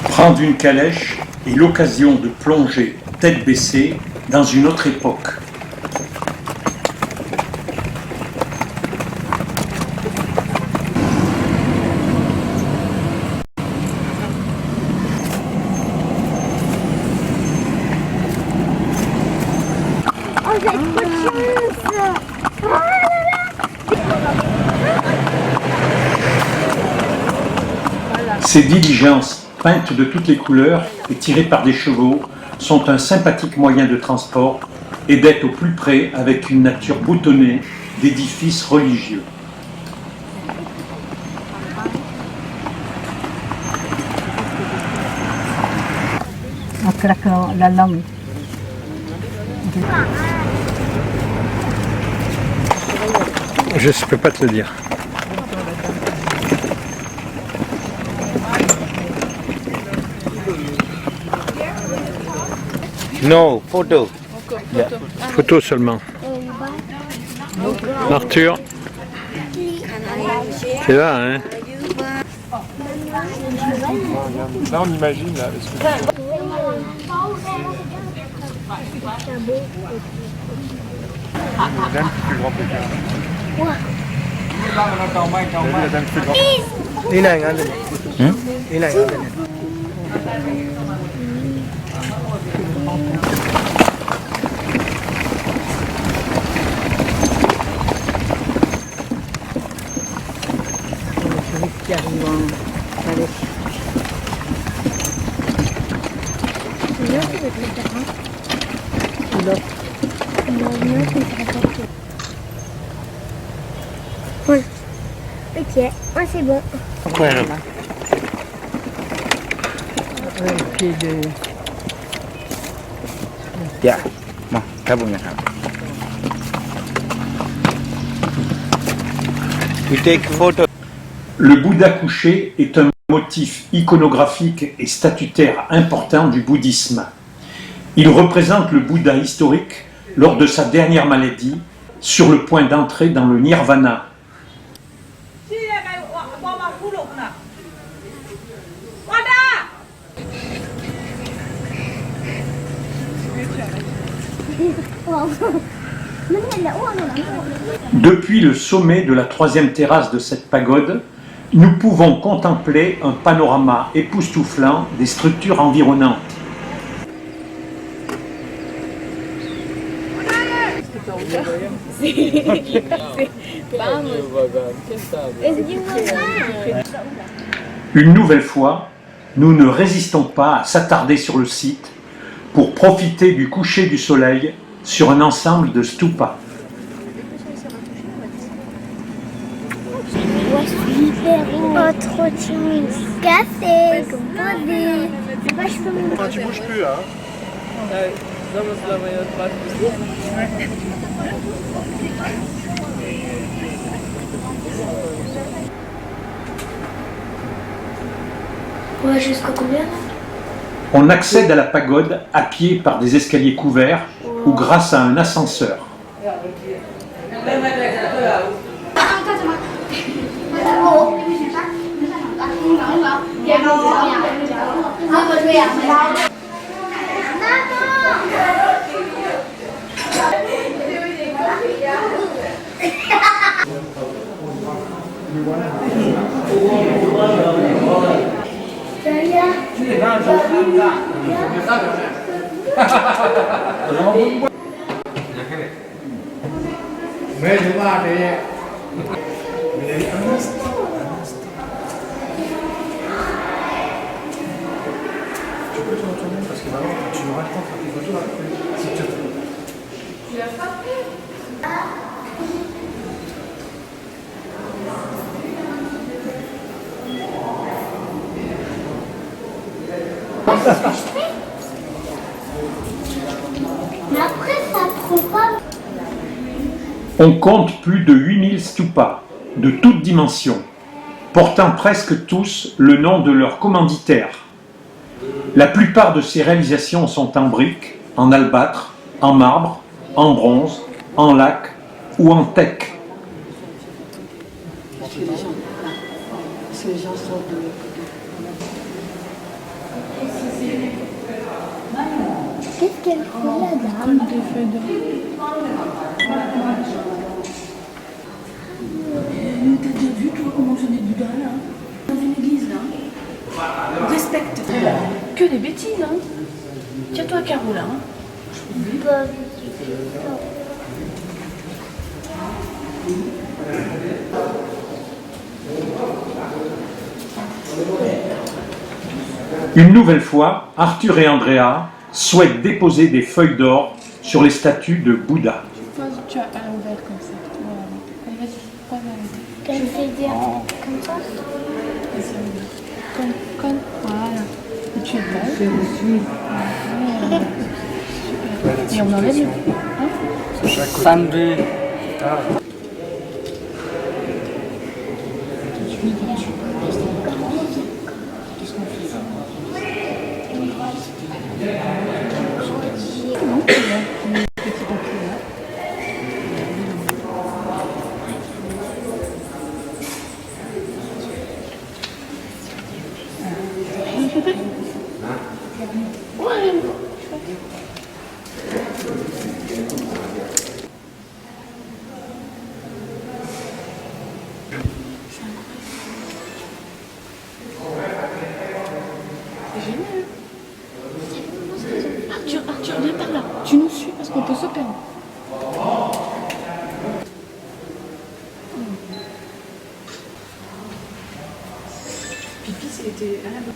Prendre une calèche est l'occasion de plonger tête baissée dans une autre époque. Oh, j'ai trop de chance. Oh là là. Ces diligences, peintes de toutes les couleurs et tirées par des chevaux, sont un sympathique moyen de transport et d'être au plus près avec une nature boutonnée d'édifices religieux. On claque la langue. Je ne peux pas te le dire. No, photo. Photo seulement. Arthur. C'est là, hein? Là, on imagine, là, parce que... La dame qui fait le grand Pékin. La dame qui fait le grand Pékin. Đi này anh này. Đi này anh này. Qui arrive en calèche. Ouais. Ok, ouais, c'est bon. Ouais. Le pied de... Dạ. Mà, các bạn nhận. We take photo. Le Bouddha couché est un motif iconographique et statutaire important du bouddhisme. Il représente le Bouddha historique lors de sa dernière maladie, sur le point d'entrer dans le nirvana. Depuis le sommet de la troisième terrasse de cette pagode, nous pouvons contempler un panorama époustouflant des structures environnantes. Une nouvelle fois, nous ne résistons pas à s'attarder sur le site pour profiter du coucher du soleil sur un ensemble de stupas. Oh, trop timide. Café, composé. Moi, je peux me... Ah, tu bouges plus, hein. Ouais, jusqu'à combien là? On accède à la pagode à pied par des escaliers couverts ou grâce à un ascenseur. Mais je vois, mais... Tu peux te retourner parce que maintenant tu auras le temps de faire tes photos après. S'il te plaît. Tu l'as frappé? Mais après, ça prend pas. On compte plus de 8000 stupas, de toutes dimensions, portant presque tous le nom de leur commanditaire. La plupart de ces réalisations sont en briques, en albâtre, en marbre, en bronze, en lac ou en teck. Parce que les gens sont... Qu'est-ce qu'elle fait la dame? T'as déjà vu, toi, comment je des Bouddha, là? Dans une église, là. On respecte. Que des bêtises, hein. Tiens-toi, Caro, là. Bah, Une nouvelle fois, Arthur et Andrea souhaitent déposer des feuilles d'or sur les statues de Bouddha. Tu as à l'envers comme ça. Voilà. Allez, vas-y, croise la tête. qu'elle fait dire comme ça? Comme, voilà. Et tu es belle. Je vous suis. Super. Et on enlève le hein? Sandri. Arthur, viens par là. Tu nous suis parce qu'on peut se perdre. Pipi, c'était à la bonne.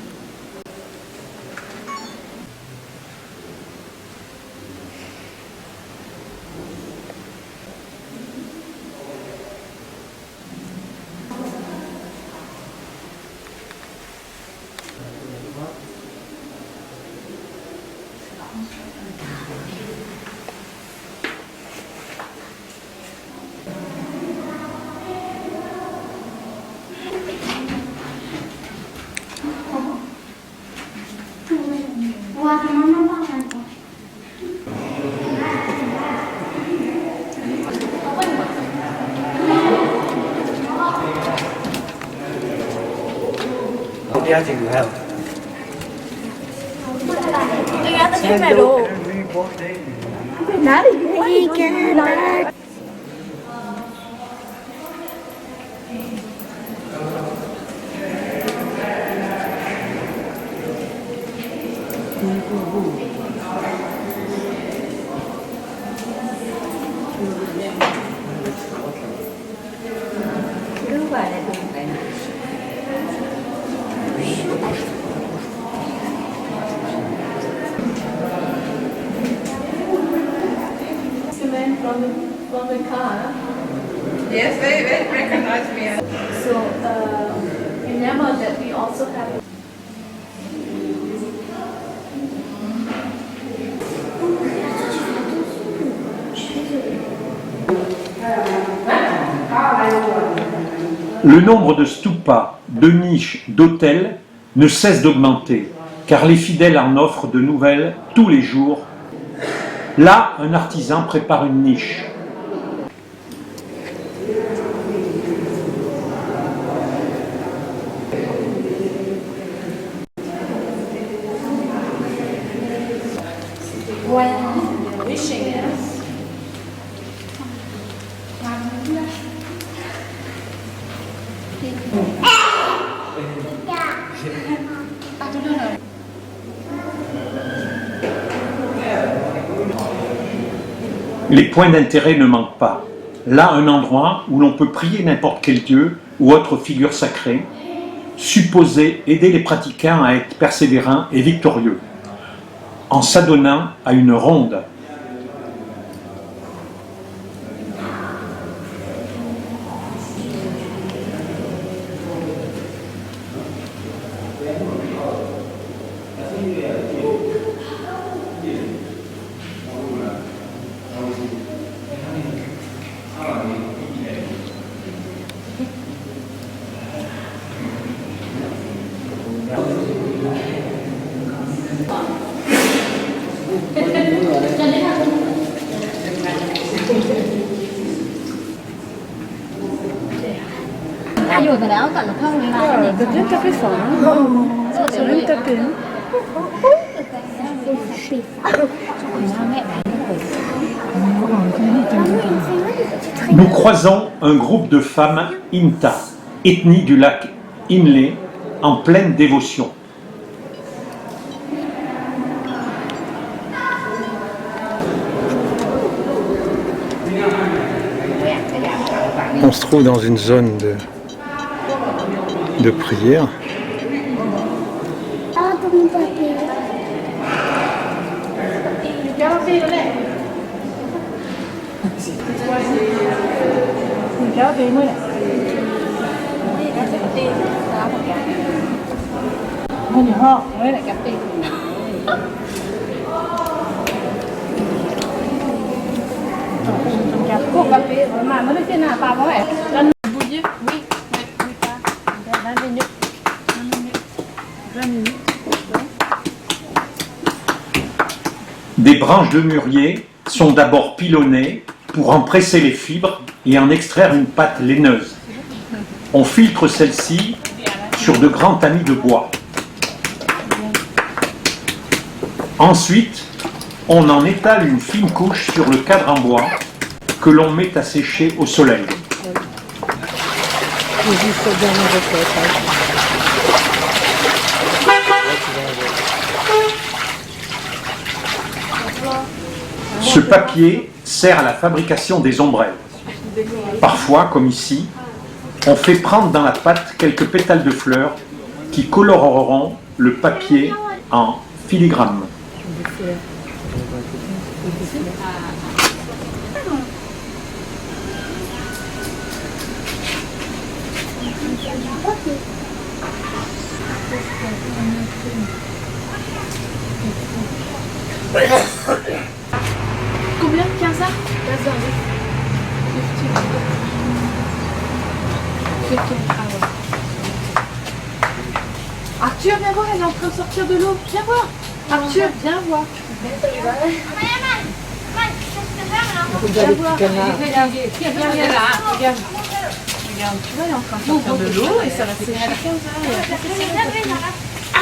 From the car. Yes, they recognize me. So remember that we also have. Le nombre de stupas, de niches, d'autels ne cesse d'augmenter, car les fidèles en offrent de nouvelles tous les jours. Là, un artisan prépare une niche. When wishing us. Les points d'intérêt ne manquent pas. Là, un endroit où l'on peut prier n'importe quel dieu ou autre figure sacrée, supposé aider les pratiquants à être persévérants et victorieux, en s'adonnant à une ronde. T'as bien tapé fort, hein? Ça vient de taper, hein? fais ça. Nous croisons un groupe de femmes Inta, ethnie du lac Inle, en pleine dévotion. On se trouve dans une zone de prière. Ah, ton papier. Bouillir? Oui. Oui, pas. 20 minutes. 20 minutes. Des branches de mûrier sont d'abord pilonnées pour en presser les fibres et en extraire une pâte laineuse. On filtre celle-ci sur de grands tamis de bois. Ensuite, on en étale une fine couche sur le cadre en bois que l'on met à sécher au soleil. Ce papier sert à la fabrication des ombrelles. Parfois, comme ici, on fait prendre dans la pâte quelques pétales de fleurs qui coloreront le papier en filigrane. Combien? 15 ans? 15 hours. Arthur, viens voir, elle est en train de sortir de l'eau. Viens voir. Arthur, viens voir. Viens voir. Viens là. Regarde. Regarde, tu vois, elle est en train de sortir de l'eau et ça va sécher à 15 heures. Ah,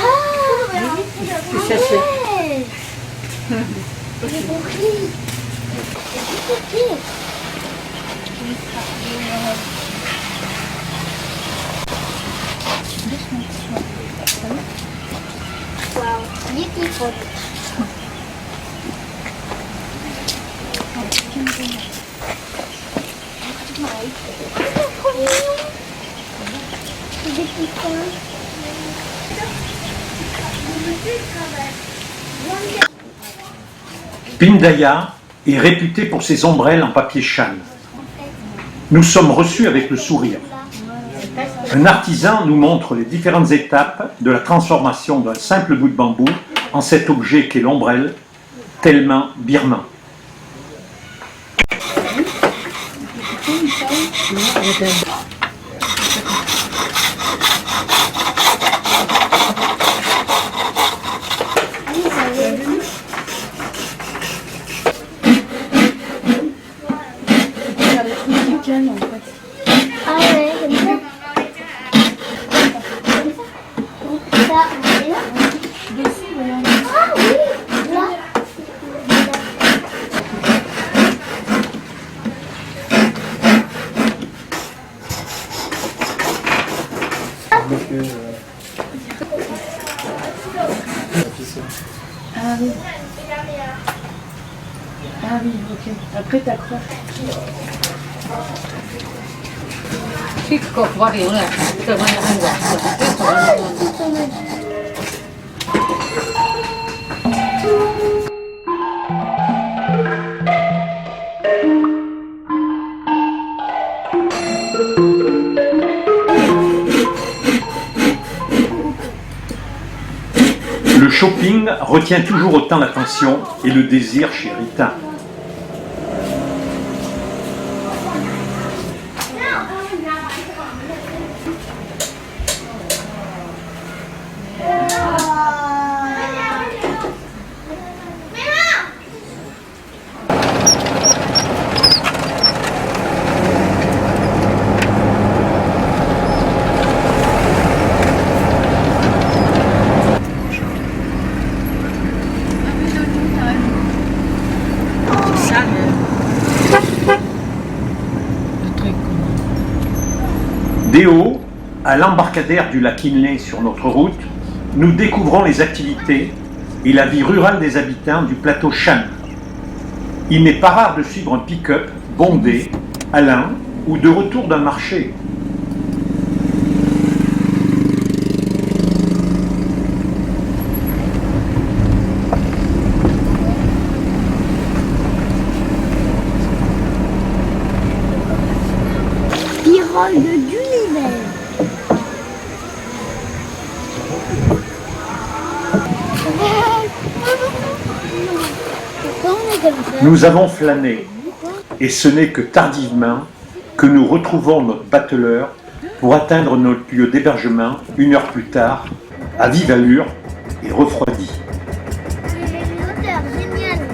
ouais. J'ai compris. J'ai compris. Wow, beautiful. Trop mignon. Des petits coins. Pindaya est réputé pour ses ombrelles en papier châne. Nous sommes reçus avec le sourire. Un artisan nous montre les différentes étapes de la transformation d'un simple bout de bambou en cet objet qu'est l'ombrelle, tellement birman. Ah ouais, comme ça. Ça, on est là. Ah oui, là. Ah oui. Ah oui, ok. Après, t'accroches. Le shopping retient toujours autant l'attention et le désir chez Rita. Et haut, à l'embarcadère du lac Inle sur notre route, nous découvrons les activités et la vie rurale des habitants du plateau Shan. Il n'est pas rare de suivre un pick-up bondé, à l'un ou de retour d'un marché. Spirale d'univers. Pourquoi on est comme ça? Nous avons flâné, et ce n'est que tardivement que nous retrouvons notre bateleur pour atteindre notre lieu d'hébergement 1 heure plus tard, à vive allure et refroidi. Il y a une odeur géniale.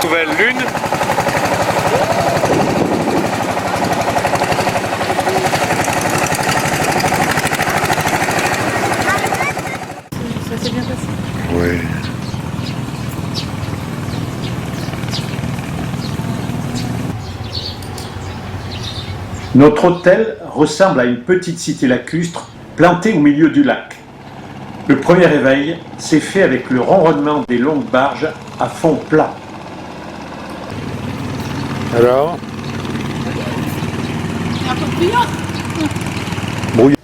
Nouvelle lune. Ça s'est bien passé. Oui. Notre hôtel ressemble à une petite cité lacustre plantée au milieu du lac. Le premier réveil s'est fait avec le ronronnement des longues barges à fond plat. Alors, Un peu brillant. brouillard.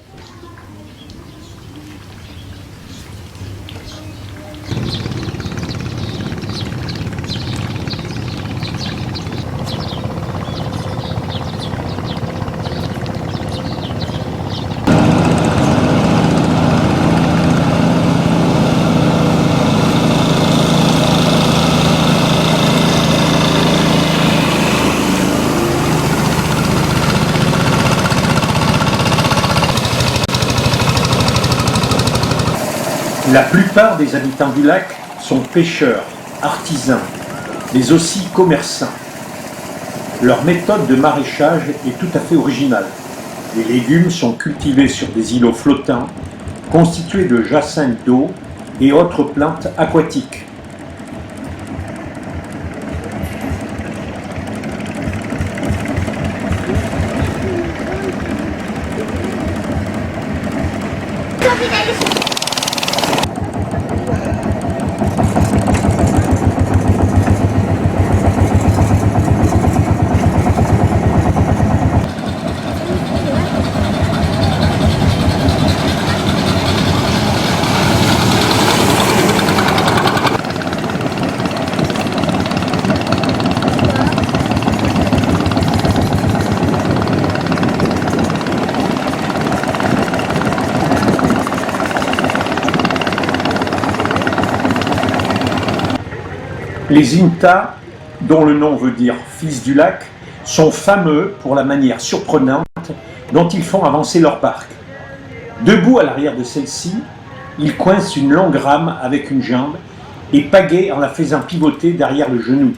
La plupart des habitants du lac sont pêcheurs, artisans, mais aussi commerçants. Leur méthode de maraîchage est tout à fait originale. Les légumes sont cultivés sur des îlots flottants, constitués de jacinthes d'eau et autres plantes aquatiques. Les Inta, dont le nom veut dire « fils du lac », sont fameux pour la manière surprenante dont ils font avancer leur barque. Debout à l'arrière de celle-ci, ils coincent une longue rame avec une jambe et pagaient en la faisant pivoter derrière le genou.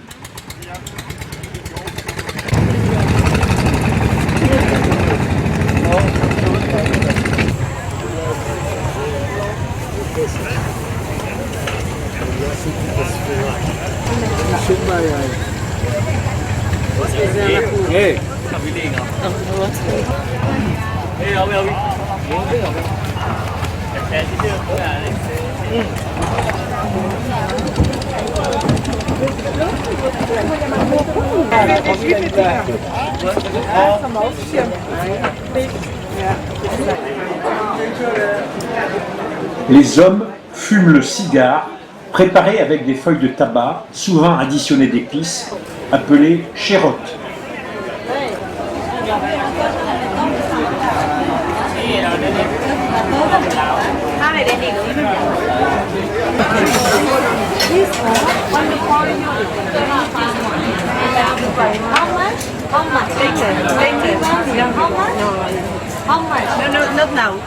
Les hommes fument le cigare, préparé avec des feuilles de tabac, souvent additionnées d'épices, appelées chérottes.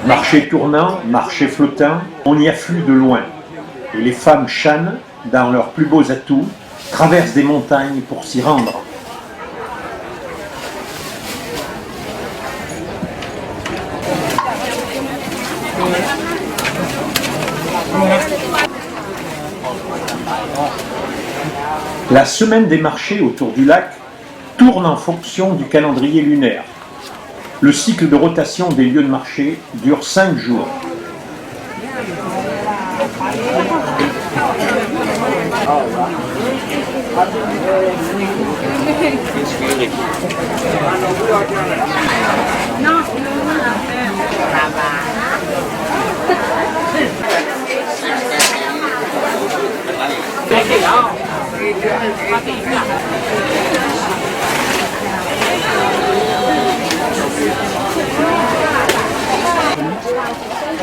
Marché tournant, marché flottant, on y afflue de loin. Et les femmes Shan, dans leurs plus beaux atouts, traversent des montagnes pour s'y rendre. La semaine des marchés autour du lac tourne en fonction du calendrier lunaire. Le cycle de rotation des lieux de marché dure 5 jours.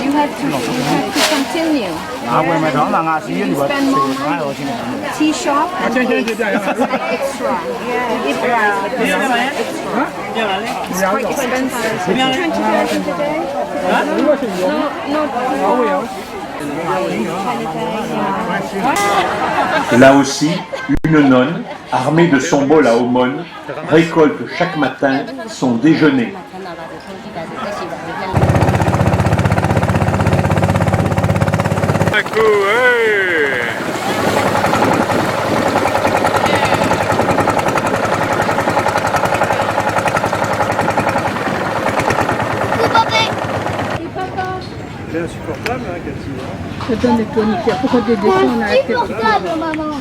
You have to continue. Tea shop and extra. Yeah, it's quite expensive. $20 today? No. Là aussi, une nonne, armée de son bol à aumône, récolte chaque matin son déjeuner. Un coup, hey. C'est insupportable, hein, Cathy. Je donne des tourniquets. Pourquoi des dessins on a Insupportable, maman.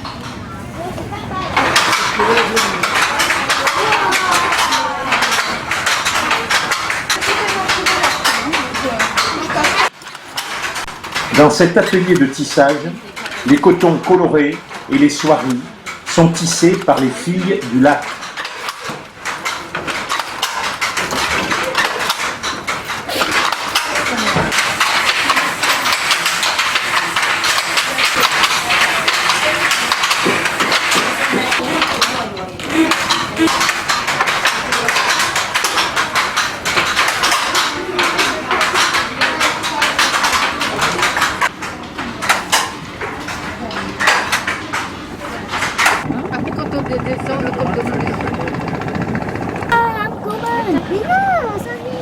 Dans cet atelier de tissage, les cotons colorés et les soieries sont tissés par les filles du lac.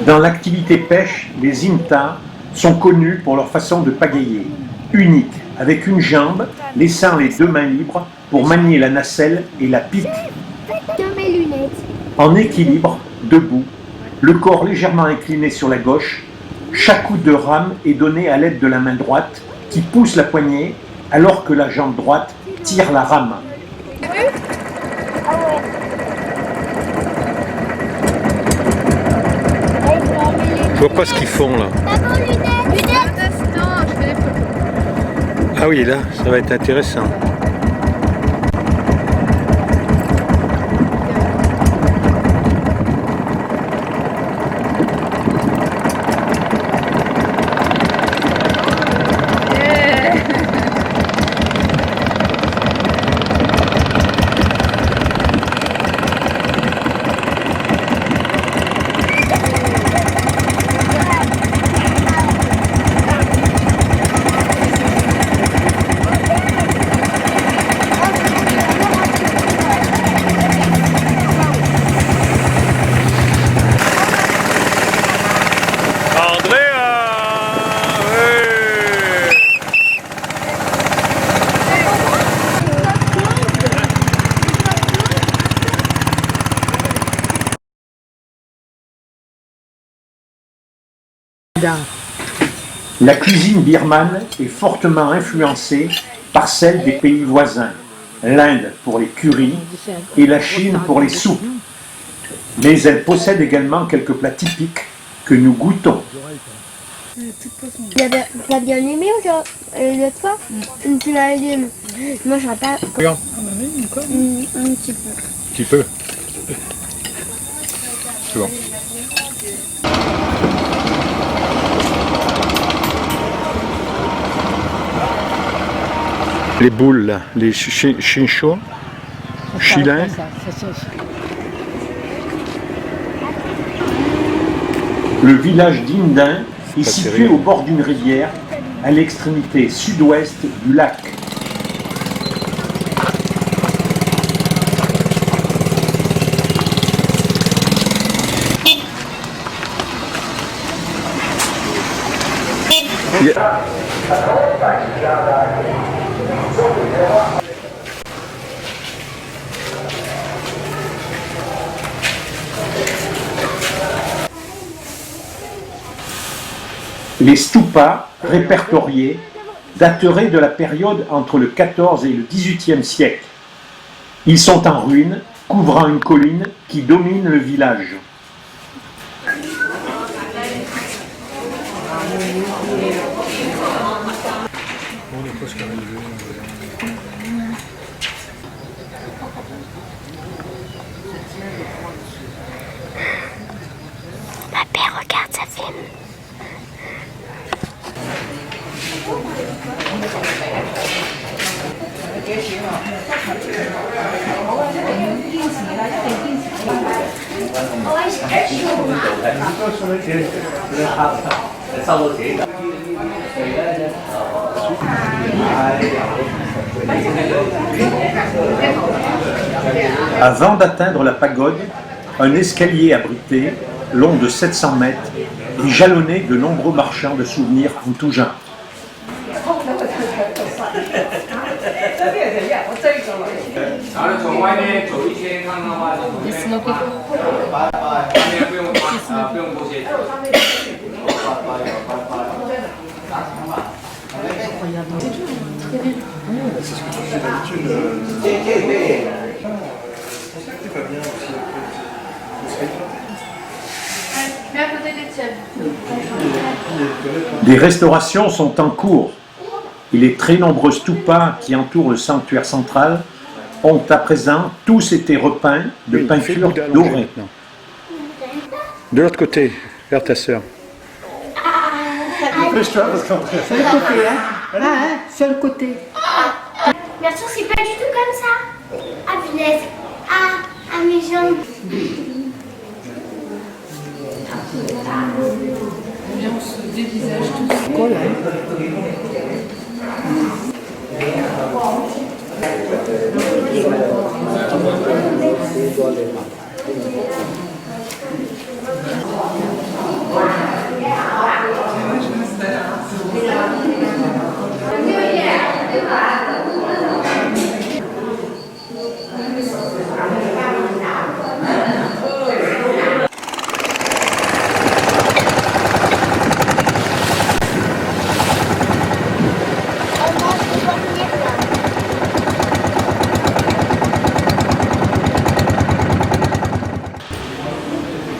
Dans l'activité pêche, les Inta sont connus pour leur façon de pagayer, unique, avec une jambe, laissant les deux mains libres pour manier la nacelle et la pique. Comme mes lunettes. En équilibre, debout, le corps légèrement incliné sur la gauche, chaque coup de rame est donné à l'aide de la main droite qui pousse la poignée alors que la jambe droite tire la rame. Je vois pas ce qu'ils font là. Maman, lunettes. Ah oui, là, ça va être intéressant. La cuisine birmane est fortement influencée par celle des pays voisins, l'Inde pour les currys et la Chine pour les soupes. Mais elle possède également quelques plats typiques que nous goûtons. Tu l'as bien aimé l'autre fois? Tu l'as aimé. Moi, je pas. Regarde. Un petit peu. Un petit peu. C'est bon. Les boules là, les chinchons, chilins. Le village d'Indin est pas situé terrible. au bord d'une rivière, à l'extrémité sud-ouest du lac. Les stupas répertoriés dateraient de la période entre le XIV et le XVIIIe siècle. Ils sont en ruine, couvrant une colline qui domine le village. Ma père regarde sa film. Avant d'atteindre la pagode, un escalier abrité, long de 700 mètres, et jalonné de nombreux marchands de souvenirs en tout genre. C'est ce que tu fais d'habitude. C'est pas bien aussi. Mets à côté des tiennes. Des restaurations sont en cours et les très nombreux stupas qui entourent le sanctuaire central ont à présent tous été repeints de Oui, fais le peintures Bouddha allongé dorées. maintenant. De l'autre côté, vers ta sœur. Dépêche-toi parce qu'après. Sur le côté. Bien sûr, c'est pas du tout comme ça. Ah, punaise. Ah, mes jambes.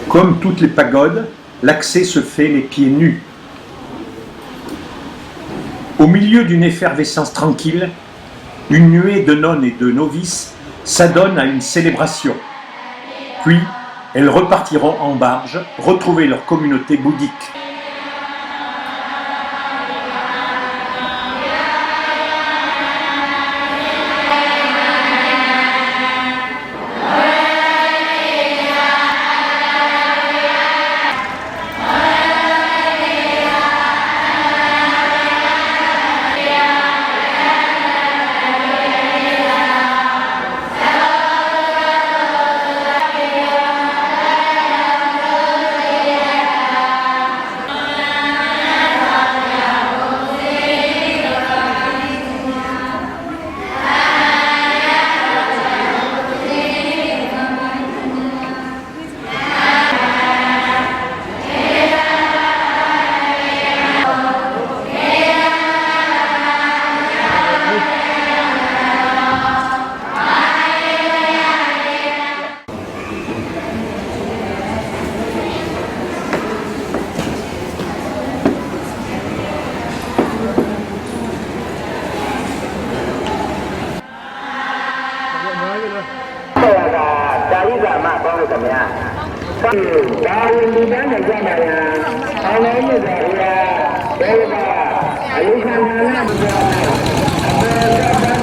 Comme toutes les pagodes, l'accès se fait les pieds nus. Au milieu d'une effervescence tranquille, une nuée de nonnes et de novices s'adonne à une célébration. Puis, elles repartiront en barge, retrouver leur communauté bouddhique. Hãy subscribe cho kênh Ghiền Mì Gõ để không bỏ lỡ những video hấp dẫn.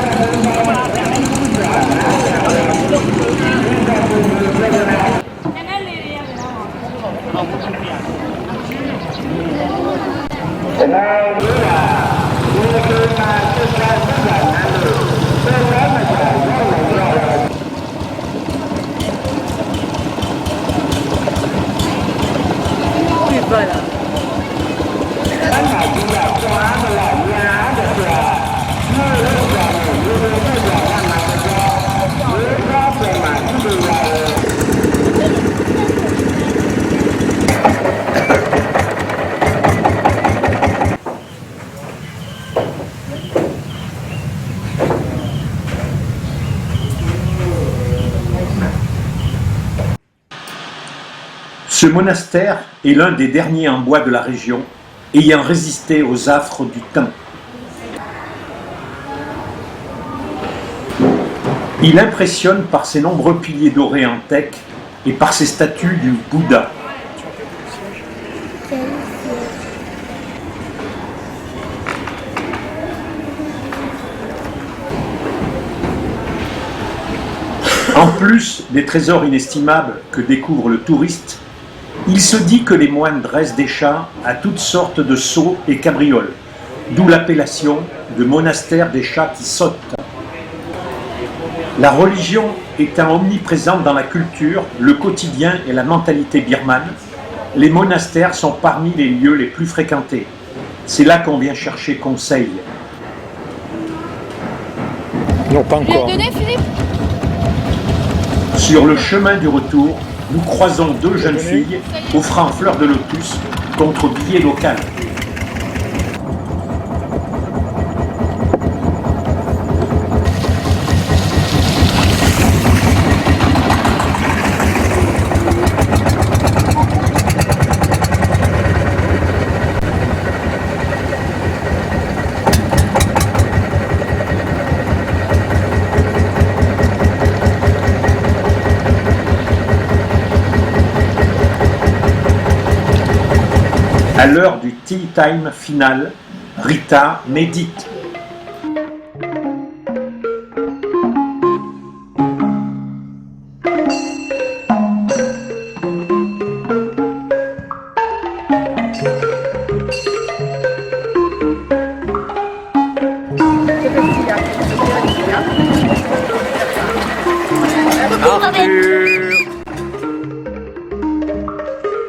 Ce monastère est l'un des derniers en bois de la région, ayant résisté aux affres du temps. Il impressionne par ses nombreux piliers dorés en teck et par ses statues du Bouddha. En plus des trésors inestimables que découvre le touriste, il se dit que les moines dressent des chats à toutes sortes de sauts et cabrioles, d'où l'appellation de monastère des chats qui sautent. La religion étant omniprésente dans la culture, le quotidien et la mentalité birmane, les monastères sont parmi les lieux les plus fréquentés. C'est là qu'on vient chercher conseil. Non, pas encore. Sur le chemin du retour, nous croisons deux jeunes filles offrant fleurs de lotus contre billets local. À l'heure du tea time final, Rita médite.